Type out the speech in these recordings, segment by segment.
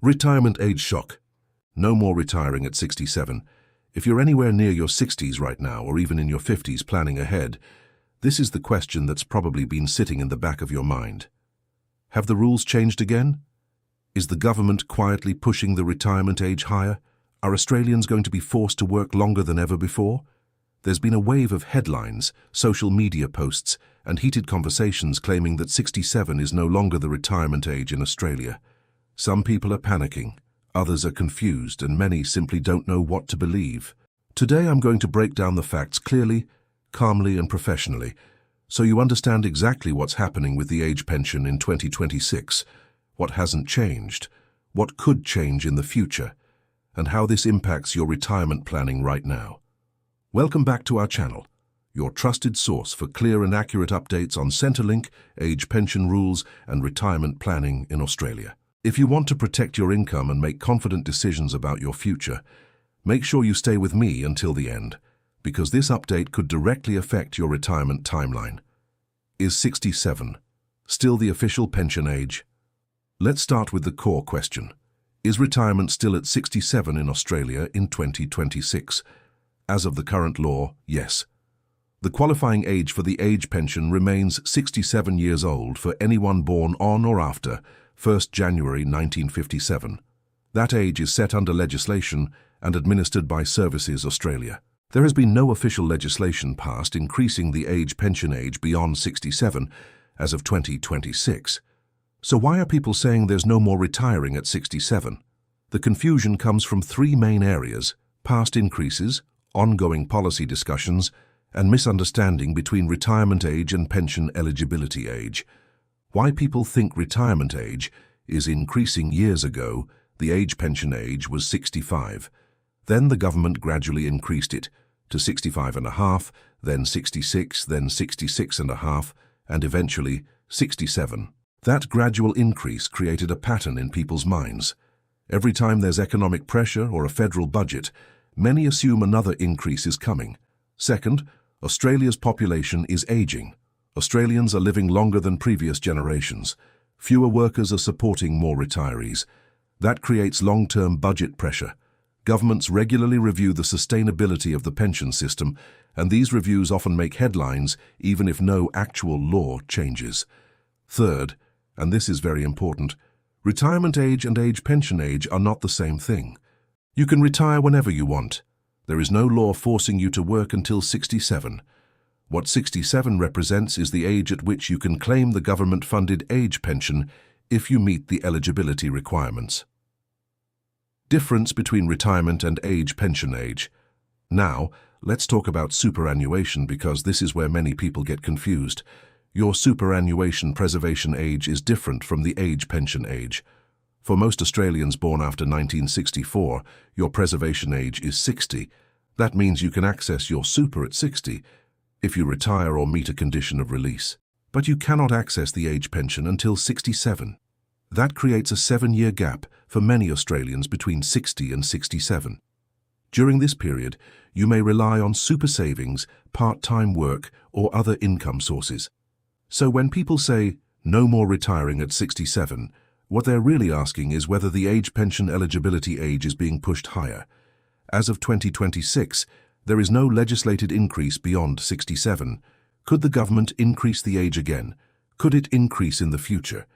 Retirement age shock. No more retiring at 67. If you're anywhere near your 60s right now, or even in your 50s planning ahead, this is the question that's probably been sitting in the back of your mind. Have the rules changed again? Is the government quietly pushing the retirement age higher? Are Australians going to be forced to work longer than ever before? There's been a wave of headlines, social media posts, and heated conversations claiming that 67 is no longer the retirement age in Australia. Some people are panicking, others are confused, and many simply don't know what to believe. Today I'm going to break down the facts clearly, calmly, and professionally, so you understand exactly what's happening with the age pension in 2026, what hasn't changed, what could change in the future, and how this impacts your retirement planning right now. Welcome back to our channel, your trusted source for clear and accurate updates on Centrelink, age pension rules, and retirement planning in Australia. If you want to protect your income and make confident decisions about your future, make sure you stay with me until the end, because this update could directly affect your retirement timeline. Is 67 still the official pension age? Let's start with the core question. Is retirement still at 67 in Australia in 2026? As of the current law, yes. The qualifying age for the age pension remains 67 years old for anyone born on or after 1st January 1957. That age is set under legislation and administered by Services Australia. There has been no official legislation passed increasing the age pension age beyond 67 as of 2026. So why are people saying there's no more retiring at 67? The confusion comes from three main areas: past increases, ongoing policy discussions, and misunderstanding between retirement age and pension eligibility age. Why people think retirement age is increasing. Years ago, the age pension age was 65. Then the government gradually increased it to 65.5, then 66, then 66.5, and eventually 67. That gradual increase created a pattern in people's minds. Every time there's economic pressure or a federal budget, many assume another increase is coming. Second, Australia's population is aging. Australians are living longer than previous generations. Fewer workers are supporting more retirees. That creates long-term budget pressure. Governments regularly review the sustainability of the pension system, and these reviews often make headlines even if no actual law changes. Third, and this is very important, retirement age and age pension age are not the same thing. You can retire whenever you want. There is no law forcing you to work until 67. What 67 represents is the age at which you can claim the government-funded age pension if you meet the eligibility requirements. Difference between retirement and age pension age. Now, let's talk about superannuation, because this is where many people get confused. Your superannuation preservation age is different from the age pension age. For most Australians born after 1964, your preservation age is 60. That means you can access your super at 60 if you retire or meet a condition of release. But you cannot access the age pension until 67. That creates a 7-year gap for many Australians between 60 and 67. During this period, you may rely on super savings, part-time work, or other income sources. So when people say, no more retiring at 67, what they're really asking is whether the age pension eligibility age is being pushed higher. As of 2026, there is no legislated increase beyond 67. Could the government increase the age again? Could it increase in the future?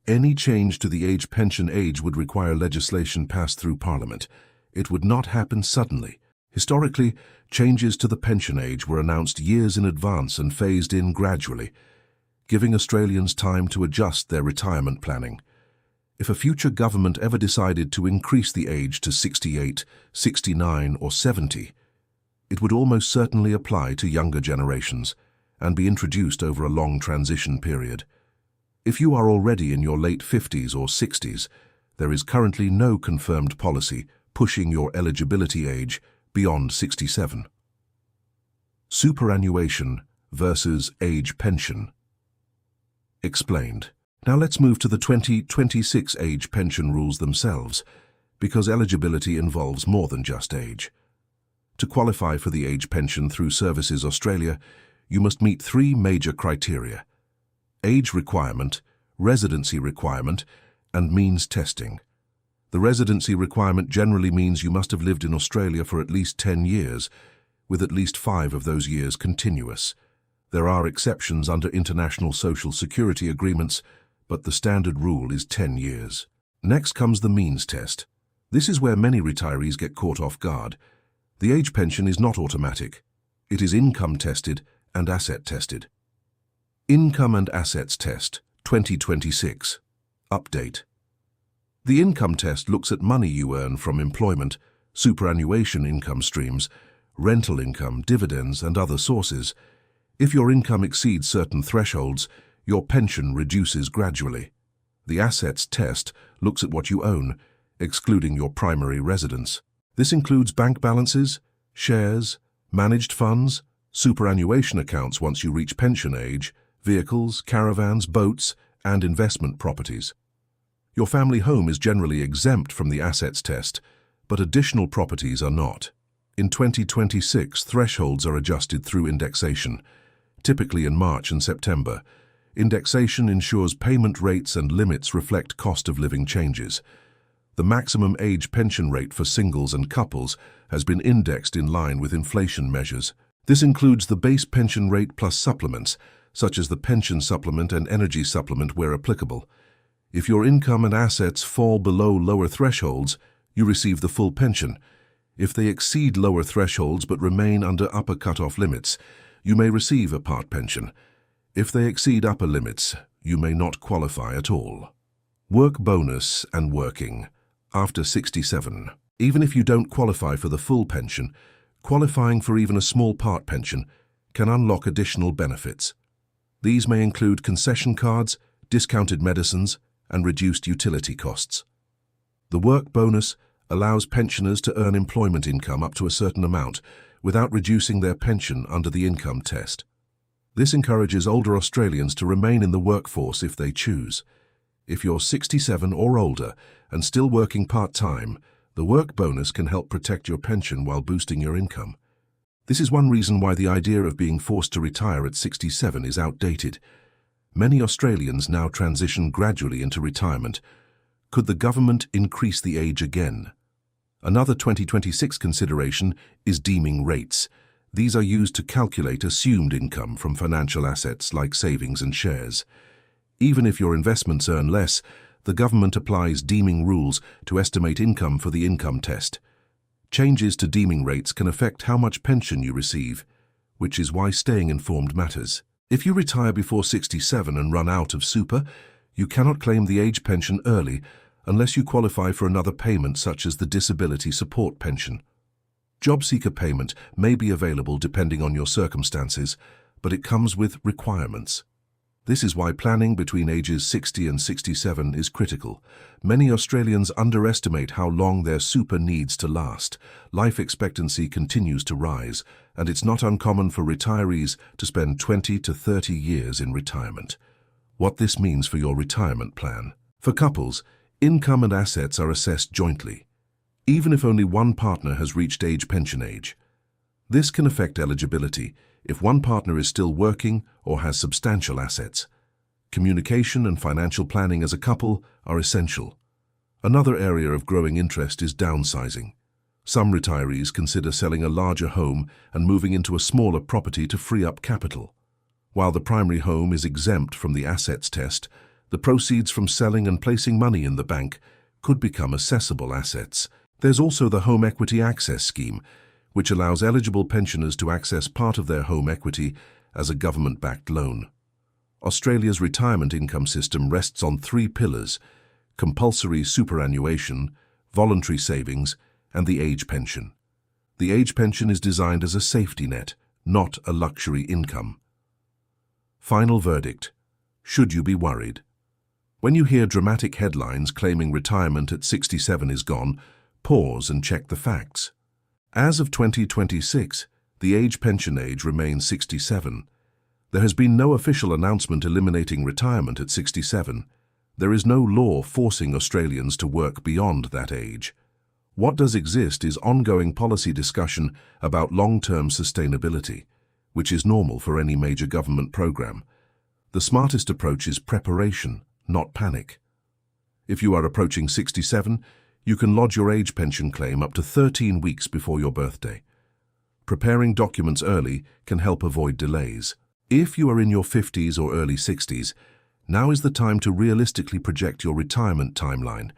Any change to the age pension age would require legislation passed through Parliament. It would not happen suddenly. Historically, changes to the pension age were announced years in advance and phased in gradually, giving Australians time to adjust their retirement planning. If a future government ever decided to increase the age to 68, 69, or 70, it would almost certainly apply to younger generations and be introduced over a long transition period. If you are already in your late 50s or 60s, there is currently no confirmed policy pushing your eligibility age beyond 67. Superannuation versus age pension. Explained. Now let's move to the 2026 age pension rules themselves, because eligibility involves more than just age. To qualify for the age pension through Services Australia, you must meet three major criteria: age requirement, residency requirement, and means testing. The residency requirement generally means you must have lived in Australia for at least 10 years, with at least 5 of those years continuous. There are exceptions under international social security agreements, but the standard rule is 10 years. Next comes the means test. This is where many retirees get caught off guard. The age pension is not automatic. It is income tested and asset tested. Income and Assets Test, 2026. Update. The income test looks at money you earn from employment, superannuation income streams, rental income, dividends, and other sources. If your income exceeds certain thresholds, your pension reduces gradually. The Assets Test looks at what you own, excluding your primary residence. This includes bank balances, shares, managed funds, superannuation accounts once you reach pension age, vehicles, caravans, boats, and investment properties. Your family home is generally exempt from the Assets Test, but additional properties are not. In 2026, thresholds are adjusted through indexation, typically in March and September. Indexation ensures payment rates and limits reflect cost of living changes. The maximum age pension rate for singles and couples has been indexed in line with inflation measures. This includes the base pension rate plus supplements, such as the pension supplement and energy supplement where applicable. If your income and assets fall below lower thresholds, you receive the full pension. If they exceed lower thresholds but remain under upper cut-off limits, you may receive a part pension. If they exceed upper limits, you may not qualify at all. Work bonus and working. After 67. Even if you don't qualify for the full pension, qualifying for even a small part pension can unlock additional benefits. These may include concession cards, discounted medicines, and reduced utility costs. The work bonus allows pensioners to earn employment income up to a certain amount without reducing their pension under the income test. This encourages older Australians to remain in the workforce if they choose. If you're 67 or older and still working part-time, the work bonus can help protect your pension while boosting your income. This is one reason why the idea of being forced to retire at 67 is outdated. Many Australians now transition gradually into retirement. Could the government increase the age again? Another 2026 consideration is deeming rates. These are used to calculate assumed income from financial assets like savings and shares. Even if your investments earn less, the government applies deeming rules to estimate income for the income test. Changes to deeming rates can affect how much pension you receive, which is why staying informed matters. If you retire before 67 and run out of super, you cannot claim the age pension early unless you qualify for another payment such as the disability support pension. Job seeker payment may be available depending on your circumstances, but it comes with requirements. This is why planning between ages 60 and 67 is critical. Many Australians underestimate how long their super needs to last. Life expectancy continues to rise, and it's not uncommon for retirees to spend 20 to 30 years in retirement. What this means for your retirement plan. For couples, income and assets are assessed jointly, even if only one partner has reached age pension age. This can affect eligibility if one partner is still working or has substantial assets. Communication and financial planning as a couple are essential. Another area of growing interest is downsizing. Some retirees consider selling a larger home and moving into a smaller property to free up capital. While the primary home is exempt from the assets test, the proceeds from selling and placing money in the bank could become assessable assets. There's also the Home Equity Access Scheme, which allows eligible pensioners to access part of their home equity as a government-backed loan. Australia's retirement income system rests on 3 pillars: compulsory superannuation, voluntary savings, and the age pension. The age pension is designed as a safety net, not a luxury income. Final verdict. Should you be worried? When you hear dramatic headlines claiming retirement at 67 is gone, pause and check the facts. As of 2026, the age pension age remains 67. There has been no official announcement eliminating retirement at 67. There is no law forcing Australians to work beyond that age. What does exist is ongoing policy discussion about long-term sustainability, which is normal for any major government program. The smartest approach is preparation, not panic. If you are approaching 67, You can lodge your age pension claim up to 13 weeks before your birthday. Preparing documents early can help avoid delays. If you are in your 50s or early 60s, now is the time to realistically project your retirement timeline,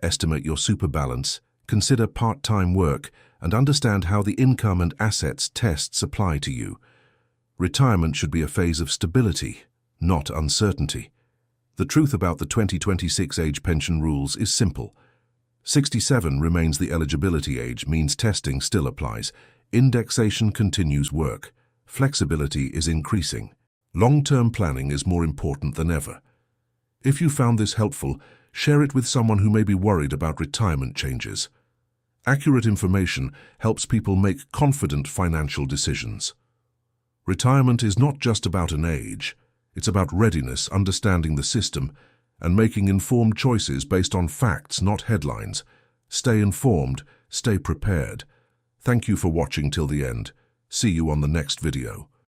estimate your super balance, consider part-time work, and understand how the income and assets tests apply to you. Retirement should be a phase of stability, not uncertainty. The truth about the 2026 age pension rules is simple. 67 remains the eligibility age, means testing still applies. Indexation continues work. Flexibility is increasing. Long-term planning is more important than ever. If you found this helpful, share it with someone who may be worried about retirement changes. Accurate information helps people make confident financial decisions. Retirement is not just about an age. It's about readiness, understanding the system, and making informed choices based on facts, not headlines. Stay informed, stay prepared. Thank you for watching till the end. See you on the next video.